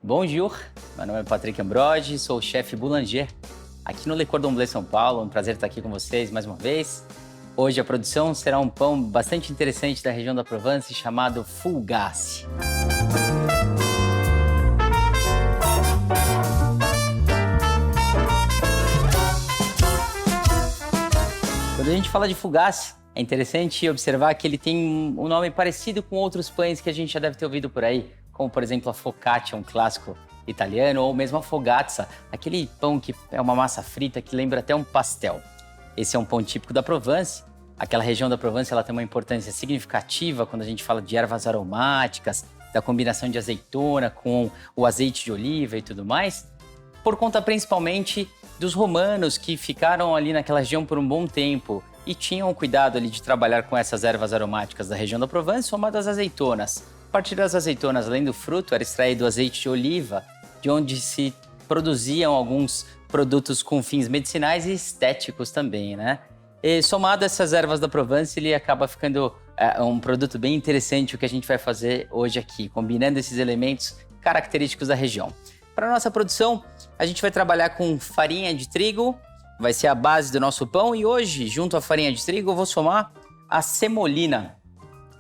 Bonjour, meu nome é Patrick Ambrogi, sou o chefe boulanger aqui no Le Cordon Bleu São Paulo. Um prazer estar aqui com vocês mais uma vez. Hoje a produção será um pão bastante interessante da região da Provence chamado Fougasse. Quando a gente fala de Fougasse, é interessante observar que ele tem um nome parecido com outros pães que a gente já deve ter ouvido por aí, como, por exemplo, a focaccia, um clássico italiano, ou mesmo a fogazza, aquele pão que é uma massa frita que lembra até um pastel. Esse é um pão típico da Provence. Aquela região da Provence ela tem uma importância significativa quando a gente fala de ervas aromáticas, da combinação de azeitona com o azeite de oliva e tudo mais, por conta principalmente dos romanos que ficaram ali naquela região por um bom tempo e tinham o cuidado ali de trabalhar com essas ervas aromáticas da região da Provence, somadas às azeitonas. A partir das azeitonas, além do fruto, era extraído azeite de oliva, de onde se produziam alguns produtos com fins medicinais e estéticos também, né? E somado a essas ervas da Provence, ele acaba ficando um produto bem interessante, o que a gente vai fazer hoje aqui, combinando esses elementos característicos da região. Para a nossa produção, a gente vai trabalhar com farinha de trigo, vai ser a base do nosso pão, e hoje, junto à farinha de trigo, eu vou somar a semolina.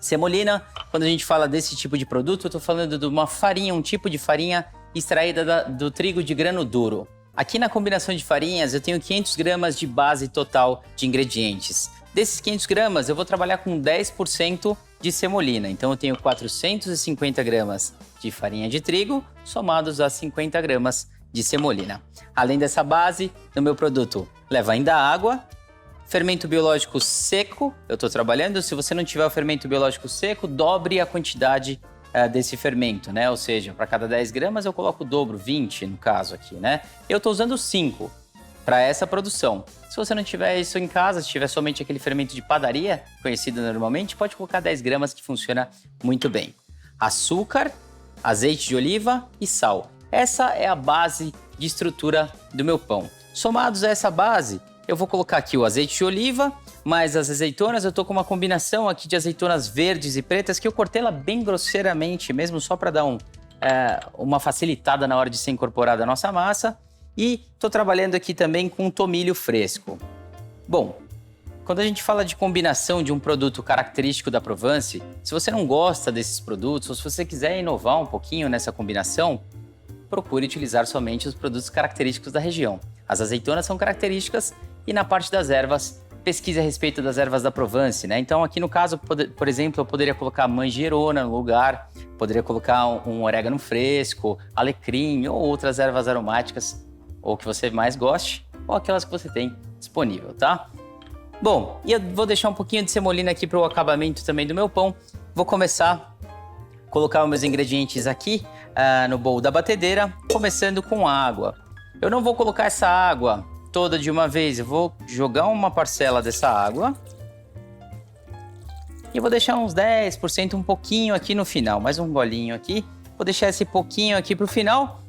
Semolina, quando a gente fala desse tipo de produto, eu estou falando de uma farinha, um tipo de farinha extraída do trigo de grano duro. Aqui na combinação de farinhas, eu tenho 500 gramas de base total de ingredientes. Desses 500 gramas, eu vou trabalhar com 10% de semolina. Então, eu tenho 450 gramas de farinha de trigo, somados a 50 gramas de semolina. Além dessa base, no meu produto leva ainda água, fermento biológico seco, eu estou trabalhando. Se você não tiver o fermento biológico seco, dobre a quantidade desse fermento, né? Ou seja, para cada 10 gramas eu coloco o dobro, 20 no caso aqui, né? Eu estou usando 5 para essa produção. Se você não tiver isso em casa, se tiver somente aquele fermento de padaria, conhecido normalmente, pode colocar 10 gramas que funciona muito bem. Açúcar, azeite de oliva e sal. Essa é a base de estrutura do meu pão. Somados a essa base, eu vou colocar aqui o azeite de oliva, mais as azeitonas. Eu tô com uma combinação aqui de azeitonas verdes e pretas que eu cortei ela bem grosseiramente, mesmo só para dar uma facilitada na hora de ser incorporada a nossa massa. E tô trabalhando aqui também com tomilho fresco. Bom, quando a gente fala de combinação de um produto característico da Provence, se você não gosta desses produtos, ou se você quiser inovar um pouquinho nessa combinação, procure utilizar somente os produtos característicos da região. As azeitonas são características e na parte das ervas, pesquise a respeito das ervas da Provence, né? Então aqui no caso, por exemplo, eu poderia colocar manjerona no lugar, poderia colocar um orégano fresco, alecrim ou outras ervas aromáticas, ou que você mais goste, ou aquelas que você tem disponível, tá? Bom, e eu vou deixar um pouquinho de semolina aqui para o acabamento também do meu pão. Vou começar a colocar os meus ingredientes aqui no bowl da batedeira, começando com água. Eu não vou colocar essa água toda de uma vez, eu vou jogar uma parcela dessa água e vou deixar uns 10%, um pouquinho aqui no final, mais um golinho aqui. Vou deixar esse pouquinho aqui para o final,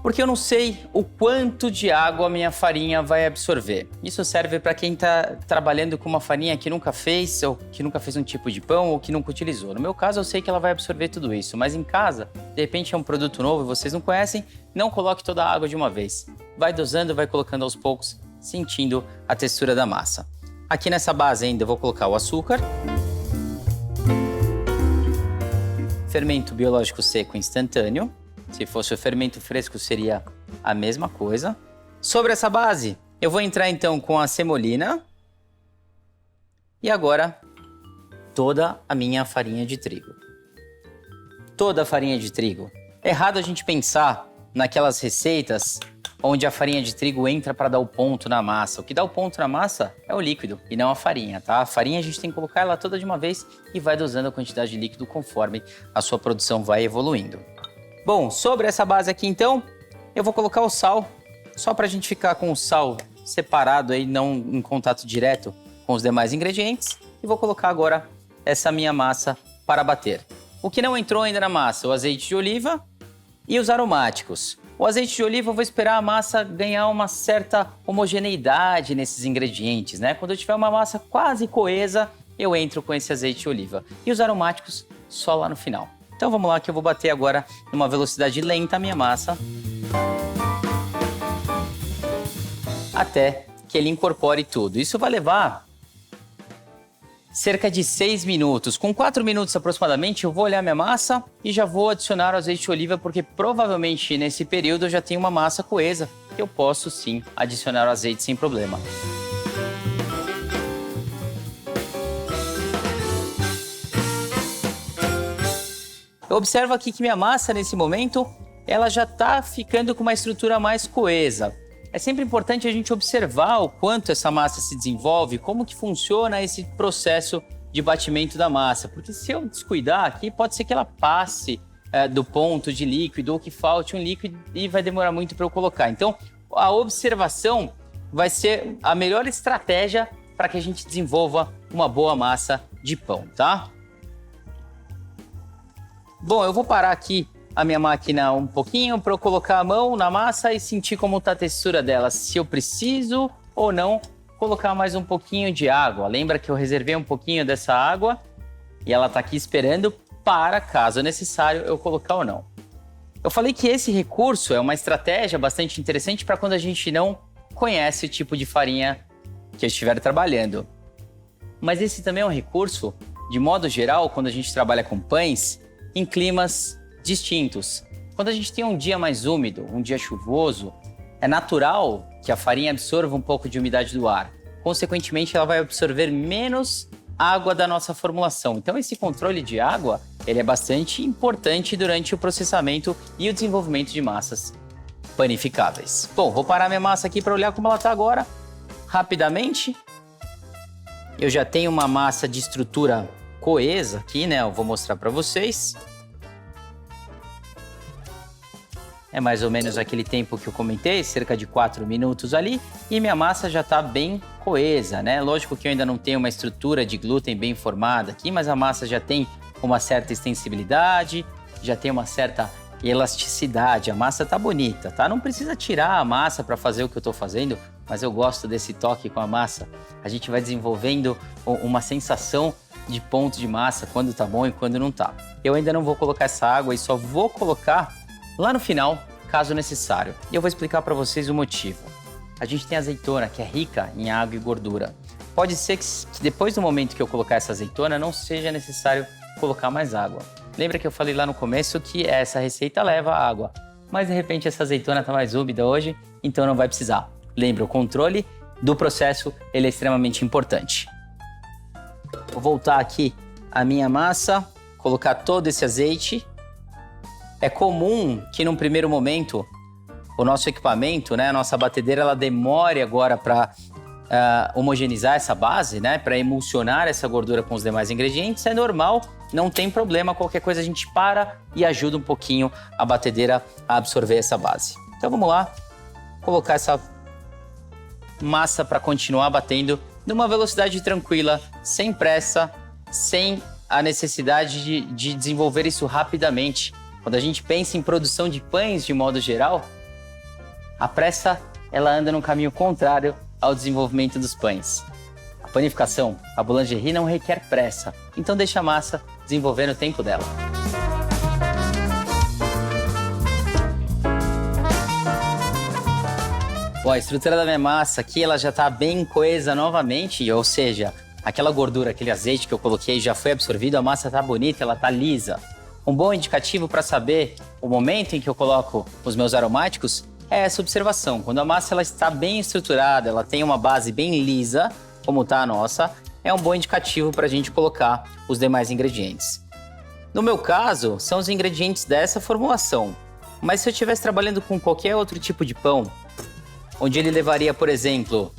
porque eu não sei o quanto de água a minha farinha vai absorver. Isso serve para quem está trabalhando com uma farinha que nunca fez, ou que nunca fez um tipo de pão, ou que nunca utilizou. No meu caso, eu sei que ela vai absorver tudo isso, mas em casa, de repente é um produto novo e vocês não conhecem, não coloque toda a água de uma vez. Vai dosando, vai colocando aos poucos, sentindo a textura da massa. Aqui nessa base ainda eu vou colocar o açúcar, fermento biológico seco instantâneo. Se fosse o fermento fresco, seria a mesma coisa. Sobre essa base, eu vou entrar então com a semolina. E agora, toda a minha farinha de trigo. Toda a farinha de trigo. É errado a gente pensar naquelas receitas onde a farinha de trigo entra para dar o ponto na massa. O que dá o ponto na massa é o líquido e não a farinha, tá? A farinha a gente tem que colocar ela toda de uma vez e vai dosando a quantidade de líquido conforme a sua produção vai evoluindo. Bom, sobre essa base aqui então, eu vou colocar o sal, só para a gente ficar com o sal separado aí, não em contato direto com os demais ingredientes. E vou colocar agora essa minha massa para bater. O que não entrou ainda na massa, o azeite de oliva e os aromáticos. O azeite de oliva, eu vou esperar a massa ganhar uma certa homogeneidade nesses ingredientes, né? Quando eu tiver uma massa quase coesa, eu entro com esse azeite de oliva. E os aromáticos só lá no final. Então vamos lá que eu vou bater agora numa velocidade lenta a minha massa até que ele incorpore tudo. Isso vai levar cerca de 6 minutos. Com 4 minutos aproximadamente, eu vou olhar minha massa e já vou adicionar o azeite de oliva, porque provavelmente nesse período eu já tenho uma massa coesa, que eu posso sim adicionar o azeite sem problema. Eu observo aqui que minha massa nesse momento, ela já está ficando com uma estrutura mais coesa. É sempre importante a gente observar o quanto essa massa se desenvolve, como que funciona esse processo de batimento da massa. Porque se eu descuidar aqui, pode ser que ela passe do ponto de líquido ou que falte um líquido e vai demorar muito para eu colocar. Então, a observação vai ser a melhor estratégia para que a gente desenvolva uma boa massa de pão, tá? Bom, eu vou parar aqui a minha máquina um pouquinho para eu colocar a mão na massa e sentir como está a textura dela. Se eu preciso ou não colocar mais um pouquinho de água. Lembra que eu reservei um pouquinho dessa água e ela está aqui esperando para, caso necessário, eu colocar ou não. Eu falei que esse recurso é uma estratégia bastante interessante para quando a gente não conhece o tipo de farinha que estiver trabalhando. Mas esse também é um recurso, de modo geral, quando a gente trabalha com pães, em climas distintos. Quando a gente tem um dia mais úmido, um dia chuvoso, é natural que a farinha absorva um pouco de umidade do ar. Consequentemente, ela vai absorver menos água da nossa formulação. Então, esse controle de água, ele é bastante importante durante o processamento e o desenvolvimento de massas panificáveis. Bom, vou parar minha massa aqui para olhar como ela está agora. Rapidamente, eu já tenho uma massa de estrutura coesa aqui, né? Eu vou mostrar para vocês. É mais ou menos aquele tempo que eu comentei, cerca de 4 minutos ali, e minha massa já está bem coesa, né? Lógico que eu ainda não tenho uma estrutura de glúten bem formada aqui, mas a massa já tem uma certa extensibilidade, já tem uma certa elasticidade, a massa tá bonita, tá? Não precisa tirar a massa para fazer o que eu estou fazendo, mas eu gosto desse toque com a massa. A gente vai desenvolvendo uma sensação de ponto de massa, quando tá bom e quando não tá. Eu ainda não vou colocar essa água e só vou colocar lá no final, caso necessário. E eu vou explicar para vocês o motivo. A gente tem azeitona que é rica em água e gordura. Pode ser que depois do momento que eu colocar essa azeitona, não seja necessário colocar mais água. Lembra que eu falei lá no começo que essa receita leva água. Mas de repente essa azeitona está mais úmida hoje, então não vai precisar. Lembra, o controle do processo ele é extremamente importante. Vou voltar aqui a minha massa, colocar todo esse azeite. É comum que num primeiro momento o nosso equipamento, né, a nossa batedeira, ela demore agora para homogeneizar essa base, né, para emulsionar essa gordura com os demais ingredientes. É normal, não tem problema, qualquer coisa a gente para e ajuda um pouquinho a batedeira a absorver essa base. Então vamos lá, colocar essa massa para continuar batendo numa velocidade tranquila, sem pressa, sem a necessidade de desenvolver isso rapidamente. Quando a gente pensa em produção de pães de modo geral, a pressa ela anda no caminho contrário ao desenvolvimento dos pães. A panificação, a boulangerie não requer pressa, então deixa a massa desenvolver no tempo dela. Bom, a estrutura da minha massa aqui ela já está bem coesa novamente, ou seja, aquela gordura, aquele azeite que eu coloquei já foi absorvido, a massa está bonita, ela está lisa. Um bom indicativo para saber o momento em que eu coloco os meus aromáticos é essa observação. Quando a massa ela está bem estruturada, ela tem uma base bem lisa, como está a nossa, é um bom indicativo para a gente colocar os demais ingredientes. No meu caso, são os ingredientes dessa formulação. Mas se eu estivesse trabalhando com qualquer outro tipo de pão, onde ele levaria, por exemplo,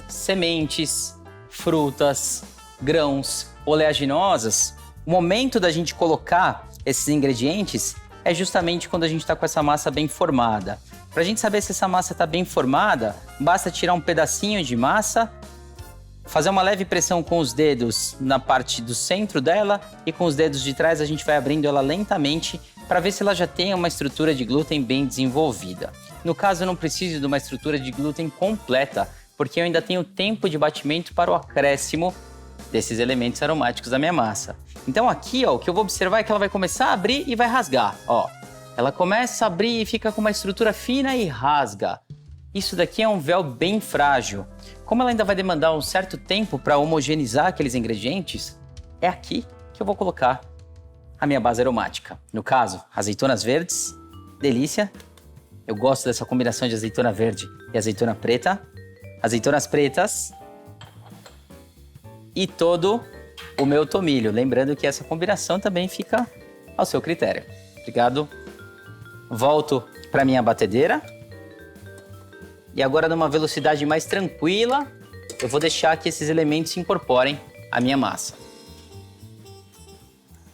sementes, frutas, grãos, oleaginosas, o momento da gente colocar esses ingredientes é justamente quando a gente está com essa massa bem formada. Para a gente saber se essa massa está bem formada, basta tirar um pedacinho de massa, fazer uma leve pressão com os dedos na parte do centro dela e com os dedos de trás a gente vai abrindo ela lentamente para ver se ela já tem uma estrutura de glúten bem desenvolvida. No caso, eu não preciso de uma estrutura de glúten completa, porque eu ainda tenho tempo de batimento para o acréscimo desses elementos aromáticos da minha massa. Então aqui, ó, o que eu vou observar é que ela vai começar a abrir e vai rasgar, ó. Ela começa a abrir e fica com uma estrutura fina e rasga. Isso daqui é um véu bem frágil. Como ela ainda vai demandar um certo tempo para homogeneizar aqueles ingredientes, é aqui que eu vou colocar a minha base aromática. No caso, azeitonas verdes, delícia. Eu gosto dessa combinação de azeitona verde e azeitona preta. Azeitonas pretas e todo o meu tomilho. Lembrando que essa combinação também fica ao seu critério. Obrigado. Volto para minha batedeira. E agora, numa velocidade mais tranquila, eu vou deixar que esses elementos se incorporem à minha massa.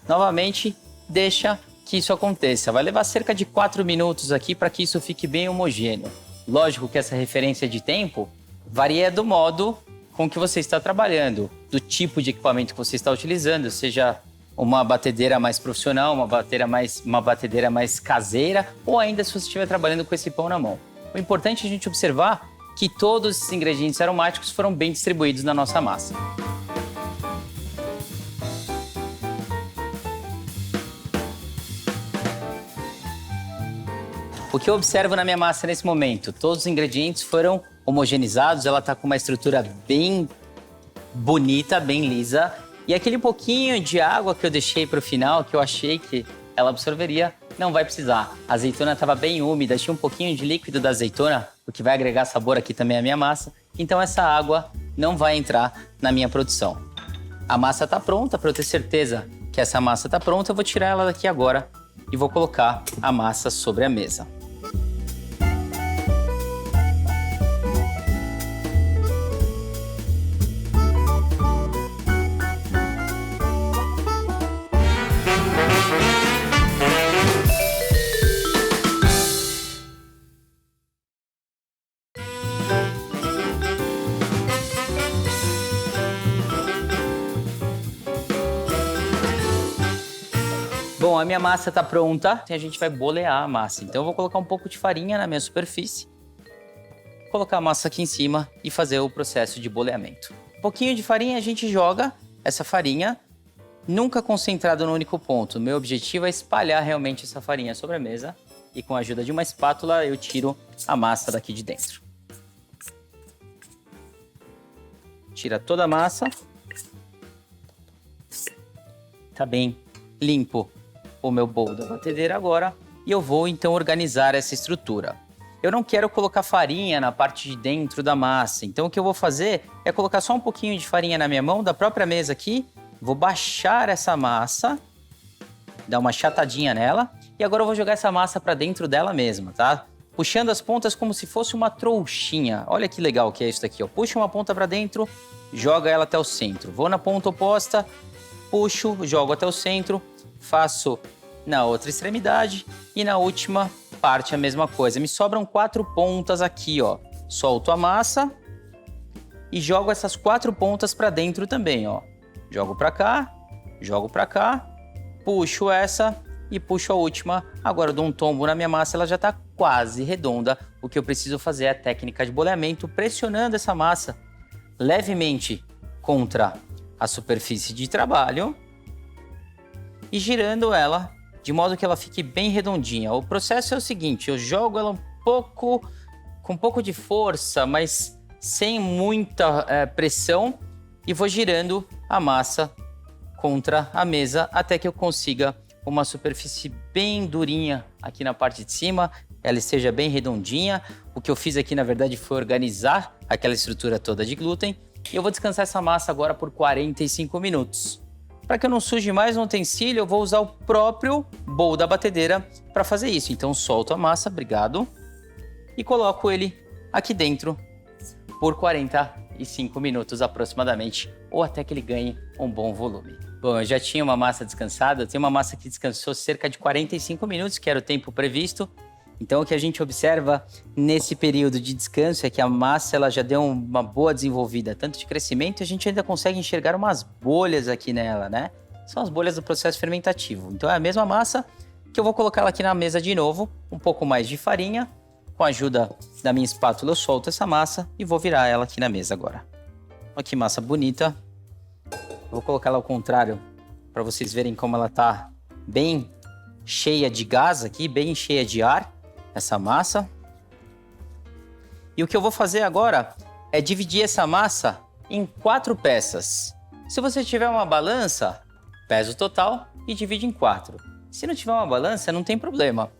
Novamente, deixa que isso aconteça. Vai levar cerca de 4 minutos aqui para que isso fique bem homogêneo. Lógico que essa referência de tempo varia do modo com que você está trabalhando, do tipo de equipamento que você está utilizando, seja uma batedeira mais profissional, uma batedeira mais caseira, ou ainda se você estiver trabalhando com esse pão na mão. O importante é a gente observar que todos esses ingredientes aromáticos foram bem distribuídos na nossa massa. O que eu observo na minha massa nesse momento? Todos os ingredientes foram homogeneizados, ela está com uma estrutura bem bonita, bem lisa. E aquele pouquinho de água que eu deixei para o final, que eu achei que ela absorveria, não vai precisar. A azeitona estava bem úmida, tinha um pouquinho de líquido da azeitona, o que vai agregar sabor aqui também à minha massa. Então essa água não vai entrar na minha produção. A massa está pronta, para eu ter certeza que essa massa está pronta, eu vou tirar ela daqui agora e vou colocar a massa sobre a mesa. Bom, a minha massa está pronta e a gente vai bolear a massa. Então eu vou colocar um pouco de farinha na minha superfície, colocar a massa aqui em cima e fazer o processo de boleamento. Um pouquinho de farinha, a gente joga essa farinha, nunca concentrado no único ponto. O meu objetivo é espalhar realmente essa farinha sobre a mesa e com a ajuda de uma espátula eu tiro a massa daqui de dentro. Tira toda a massa. Tá bem limpo o meu bowl da batedeira agora e eu vou então organizar essa estrutura. Eu não quero colocar farinha na parte de dentro da massa, então o que eu vou fazer é colocar só um pouquinho de farinha na minha mão, da própria mesa aqui, vou baixar essa massa, dar uma chatadinha nela e agora eu vou jogar essa massa para dentro dela mesma, tá? Puxando as pontas como se fosse uma trouxinha. Olha que legal que é isso daqui, ó. Puxa uma ponta para dentro, joga ela até o centro. Vou na ponta oposta, puxo, jogo até o centro, faço na outra extremidade e na última parte a mesma coisa. Me sobram 4 pontas aqui, ó. Solto a massa e jogo essas 4 pontas para dentro também, ó. Jogo para cá, puxo essa e puxo a última. Agora eu dou um tombo na minha massa, ela já está quase redonda. O que eu preciso fazer é a técnica de boleamento, pressionando essa massa levemente contra a superfície de trabalho e girando ela de modo que ela fique bem redondinha. O processo é o seguinte, eu jogo ela com um pouco de força, mas sem muita pressão e vou girando a massa contra a mesa até que eu consiga uma superfície bem durinha aqui na parte de cima, ela esteja bem redondinha. O que eu fiz aqui, na verdade, foi organizar aquela estrutura toda de glúten. E eu vou descansar essa massa agora por 45 minutos. Para que eu não suje mais um utensílio, eu vou usar o próprio bowl da batedeira para fazer isso. Então, solto a massa, obrigado, e coloco ele aqui dentro por 45 minutos aproximadamente, ou até que ele ganhe um bom volume. Bom, eu já tinha uma massa descansada, eu tenho uma massa que descansou cerca de 45 minutos, que era o tempo previsto. Então, o que a gente observa nesse período de descanso é que a massa ela já deu uma boa desenvolvida, tanto de crescimento, e a gente ainda consegue enxergar umas bolhas aqui nela, né? São as bolhas do processo fermentativo. Então, é a mesma massa que eu vou colocar ela aqui na mesa de novo, um pouco mais de farinha. Com a ajuda da minha espátula, eu solto essa massa e vou virar ela aqui na mesa agora. Olha que massa bonita. Eu vou colocar ela ao contrário para vocês verem como ela tá bem cheia de gás aqui, bem cheia de ar, essa massa. E o que eu vou fazer agora é dividir essa massa em 4 peças. Se você tiver uma balança, pesa o total e divide em 4. Se não tiver uma balança, não tem problema.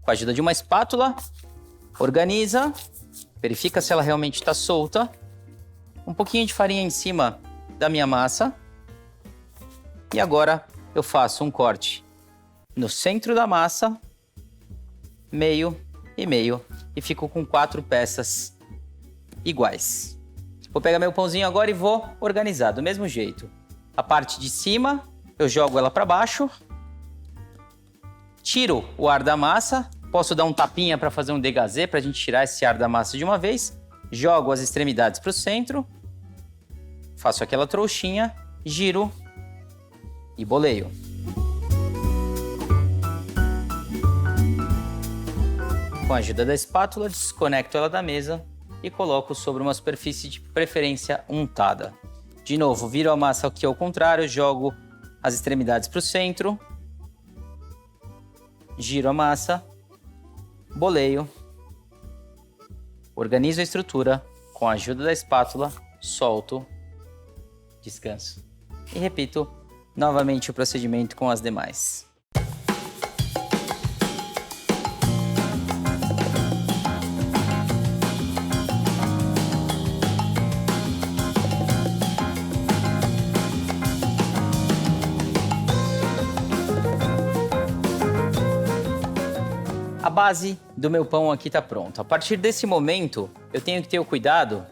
Com a ajuda de uma espátula, organiza, verifica se ela realmente está solta. Um pouquinho de farinha em cima da minha massa. E agora eu faço um corte no centro da massa, meio e meio, e fico com 4 peças iguais. Vou pegar meu pãozinho agora e vou organizar do mesmo jeito. A parte de cima, eu jogo ela para baixo, tiro o ar da massa, posso dar um tapinha para fazer um dégazê, para a gente tirar esse ar da massa de uma vez, jogo as extremidades para o centro, faço aquela trouxinha, giro e boleio. Com a ajuda da espátula, desconecto ela da mesa e coloco sobre uma superfície de preferência untada. De novo, viro a massa aqui ao contrário, jogo as extremidades para o centro, giro a massa, boleio, organizo a estrutura, com a ajuda da espátula, solto, descanso. E repito novamente o procedimento com as demais. A base do meu pão aqui está pronta. A partir desse momento, eu tenho que ter o cuidado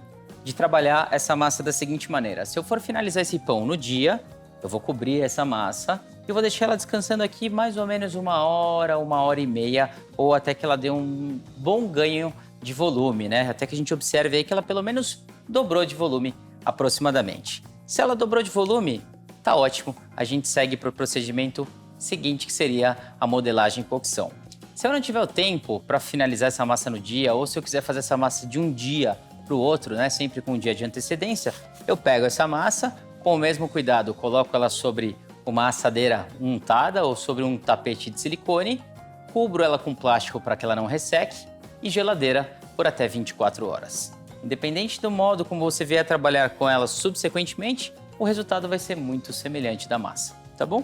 de trabalhar essa massa da seguinte maneira. Se eu for finalizar esse pão no dia, eu vou cobrir essa massa e vou deixar ela descansando aqui mais ou menos 1 hora, 1 hora e meia, ou até que ela dê um bom ganho de volume, né? Até que a gente observe aí que ela pelo menos dobrou de volume aproximadamente. Se ela dobrou de volume, tá ótimo. A gente segue para o procedimento seguinte, que seria a modelagem e cocção. Se eu não tiver o tempo para finalizar essa massa no dia, ou se eu quiser fazer essa massa de um dia para o outro, né, sempre com um dia de antecedência, eu pego essa massa, com o mesmo cuidado, coloco ela sobre uma assadeira untada ou sobre um tapete de silicone, cubro ela com plástico para que ela não resseque e geladeira por até 24 horas. Independente do modo como você vier trabalhar com ela subsequentemente, o resultado vai ser muito semelhante da massa, tá bom?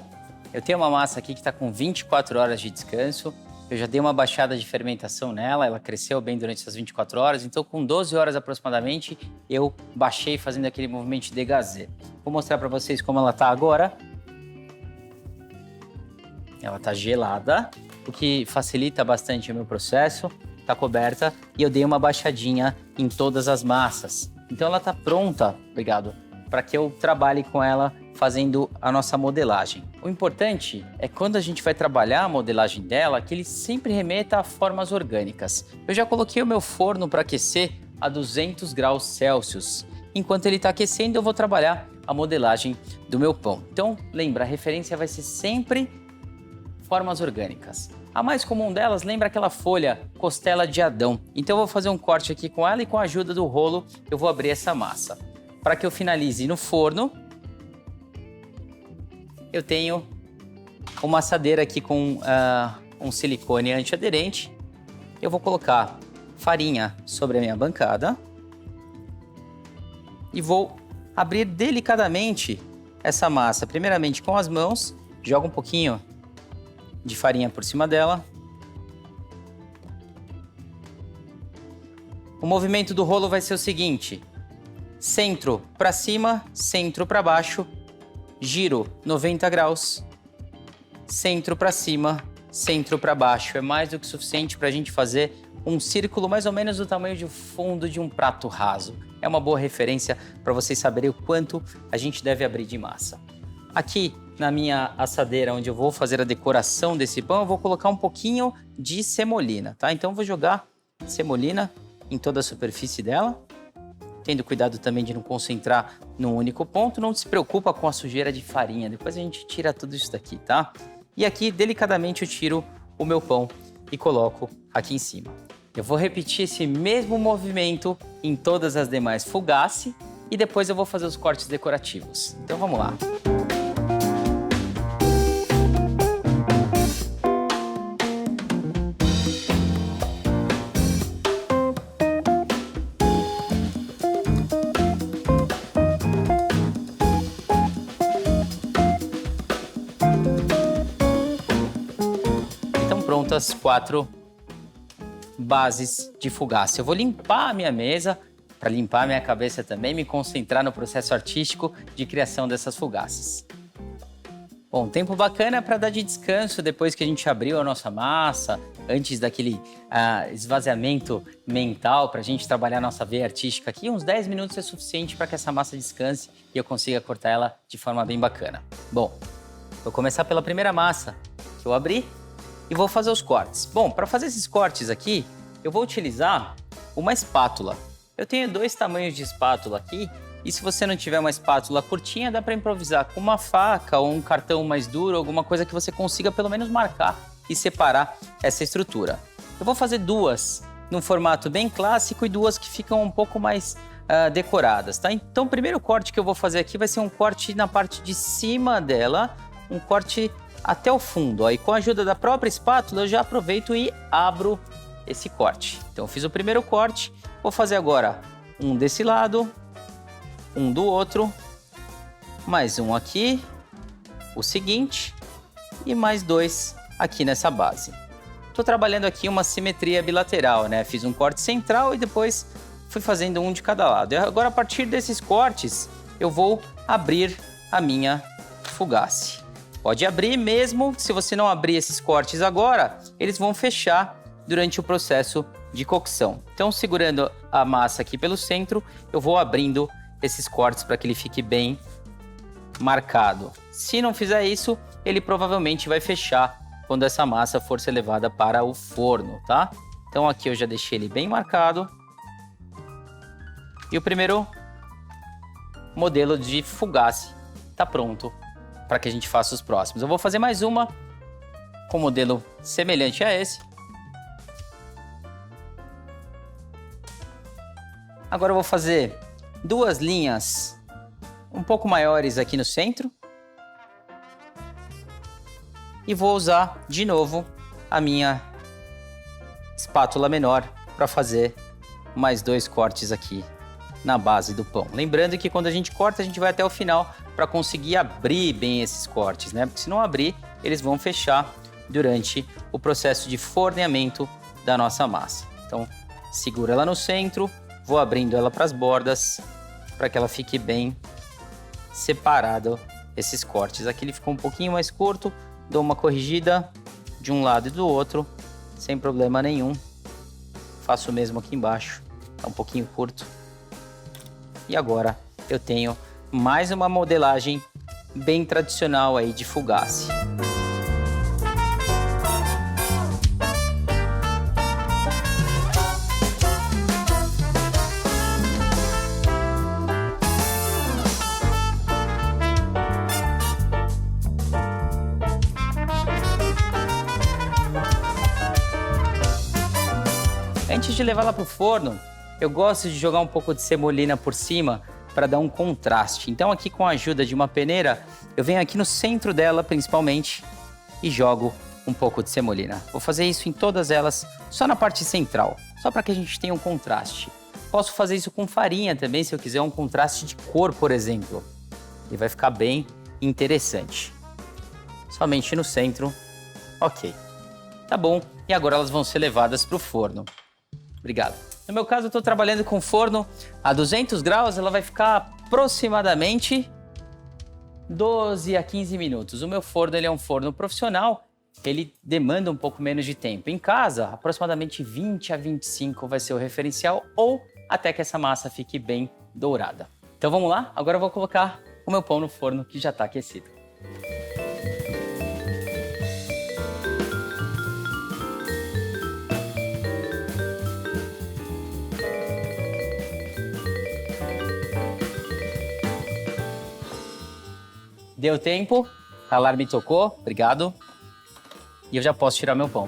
Eu tenho uma massa aqui que está com 24 horas de descanso. Eu já dei uma baixada de fermentação nela, ela cresceu bem durante essas 24 horas, então com 12 horas aproximadamente eu baixei fazendo aquele movimento de dégazê. Vou mostrar para vocês como ela tá agora. Ela tá gelada, o que facilita bastante o meu processo, tá coberta e eu dei uma baixadinha em todas as massas. Então ela tá pronta, obrigado, para que eu trabalhe com ela fazendo a nossa modelagem. O importante é quando a gente vai trabalhar a modelagem dela, que ele sempre remeta a formas orgânicas. Eu já coloquei o meu forno para aquecer a 200 graus Celsius. Enquanto ele está aquecendo, eu vou trabalhar a modelagem do meu pão. Então, lembra, a referência vai ser sempre formas orgânicas. A mais comum delas, lembra aquela folha costela de Adão. Então, eu vou fazer um corte aqui com ela e com a ajuda do rolo, eu vou abrir essa massa. Para que eu finalize no forno, eu tenho uma assadeira aqui com um silicone antiaderente. Eu vou colocar farinha sobre a minha bancada e vou abrir delicadamente essa massa. Primeiramente com as mãos, jogo um pouquinho de farinha por cima dela. O movimento do rolo vai ser o seguinte: centro para cima, centro para baixo, giro 90 graus, centro para cima, centro para baixo. É mais do que suficiente para a gente fazer um círculo mais ou menos do tamanho de fundo de um prato raso. É uma boa referência para vocês saberem o quanto a gente deve abrir de massa. Aqui na minha assadeira, onde eu vou fazer a decoração desse pão, eu vou colocar um pouquinho de semolina, tá? Então eu vou jogar semolina em toda a superfície dela, tendo cuidado também de não concentrar num único ponto. Não se preocupa com a sujeira de farinha, depois a gente tira tudo isso daqui, tá? E aqui, delicadamente, eu tiro o meu pão e coloco aqui em cima. Eu vou repetir esse mesmo movimento em todas as demais. Fogasse, e depois eu vou fazer os cortes decorativos. Então vamos lá. Então prontas 4 bases de fugaz. Eu vou limpar a minha mesa, para limpar a minha cabeça também, me concentrar no processo artístico de criação dessas fugaces. Bom, tempo bacana para dar de descanso depois que a gente abriu a nossa massa, antes daquele esvaziamento mental para a gente trabalhar a nossa veia artística aqui. Uns 10 minutos é suficiente para que essa massa descanse e eu consiga cortar ela de forma bem bacana. Bom, vou começar pela primeira massa que eu abri e vou fazer os cortes. Bom, para fazer esses cortes aqui, eu vou utilizar uma espátula. Eu tenho 2 tamanhos de espátula aqui, e se você não tiver uma espátula curtinha, dá para improvisar com uma faca ou um cartão mais duro, alguma coisa que você consiga pelo menos marcar e separar essa estrutura. Eu vou fazer 2 num formato bem clássico e 2 que ficam um pouco mais decoradas, tá? Então o primeiro corte que eu vou fazer aqui vai ser um corte na parte de cima dela, um corte até o fundo. Ó, e com a ajuda da própria espátula eu já aproveito e abro esse corte. Então eu fiz o primeiro corte. Vou fazer agora um desse lado, um do outro, mais um aqui, o seguinte e mais 2 aqui nessa base. Estou trabalhando aqui uma simetria bilateral, né? Fiz um corte central e depois fui fazendo um de cada lado. E agora a partir desses cortes eu vou abrir a minha fugace. Pode abrir mesmo, se você não abrir esses cortes agora, eles vão fechar durante o processo de cocção. Então, segurando a massa aqui pelo centro, eu vou abrindo esses cortes para que ele fique bem marcado. Se não fizer isso, ele provavelmente vai fechar quando essa massa for ser levada para o forno, tá? Então aqui eu já deixei ele bem marcado. E o primeiro modelo de fugace está pronto para que a gente faça os próximos. Eu vou fazer mais uma com modelo semelhante a esse. Agora eu vou fazer 2 linhas um pouco maiores aqui no centro. E vou usar de novo a minha espátula menor para fazer mais 2 cortes aqui na base do pão. Lembrando que quando a gente corta, a gente vai até o final para conseguir abrir bem esses cortes, né? Porque se não abrir, eles vão fechar durante o processo de forneamento da nossa massa. Então, segura ela no centro. Vou abrindo ela para as bordas, para que ela fique bem separado esses cortes. Aqui ele ficou um pouquinho mais curto, dou uma corrigida de um lado e do outro, sem problema nenhum. Faço o mesmo aqui embaixo, tá um pouquinho curto. E agora eu tenho mais uma modelagem bem tradicional aí de fugace. Antes de levá-la para o forno, eu gosto de jogar um pouco de semolina por cima para dar um contraste. Então aqui com a ajuda de uma peneira, eu venho aqui no centro dela principalmente e jogo um pouco de semolina. Vou fazer isso em todas elas, só na parte central, só para que a gente tenha um contraste. Posso fazer isso com farinha também, se eu quiser um contraste de cor, por exemplo. E vai ficar bem interessante. Somente no centro, ok. Tá bom, e agora elas vão ser levadas para o forno. Obrigado. No meu caso, eu estou trabalhando com forno a 200 graus, ela vai ficar aproximadamente 12 a 15 minutos. O meu forno ele é um forno profissional, ele demanda um pouco menos de tempo. Em casa, aproximadamente 20 a 25 vai ser o referencial, ou até que essa massa fique bem dourada. Então vamos lá? Agora eu vou colocar o meu pão no forno que já está aquecido. Deu tempo, o alarme tocou, obrigado. E eu já posso tirar meu pão.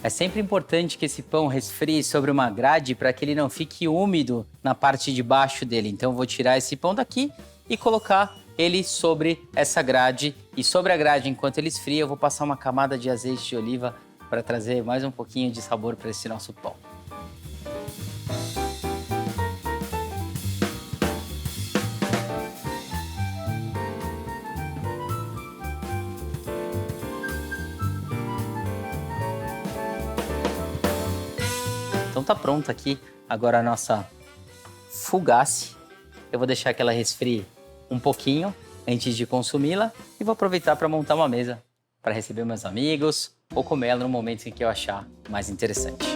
É sempre importante que esse pão resfrie sobre uma grade para que ele não fique úmido na parte de baixo dele. Então eu vou tirar esse pão daqui e colocar ele sobre essa grade. E sobre a grade, enquanto ele esfria, eu vou passar uma camada de azeite de oliva para trazer mais um pouquinho de sabor para esse nosso pão. Então tá pronto aqui agora a nossa fougasse. Eu vou deixar que ela resfrie um pouquinho antes de consumi-la e vou aproveitar para montar uma mesa para receber meus amigos ou comer ela no momento em que eu achar mais interessante.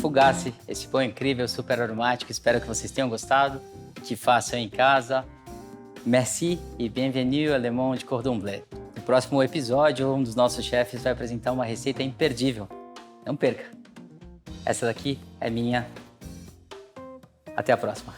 Fougasse, esse pão incrível, super aromático, espero que vocês tenham gostado, que façam em casa. Merci et bienvenue à Le Monde Cordon Bleu. No próximo episódio, um dos nossos chefes vai apresentar uma receita imperdível. Não perca! Essa daqui é minha. Até a próxima!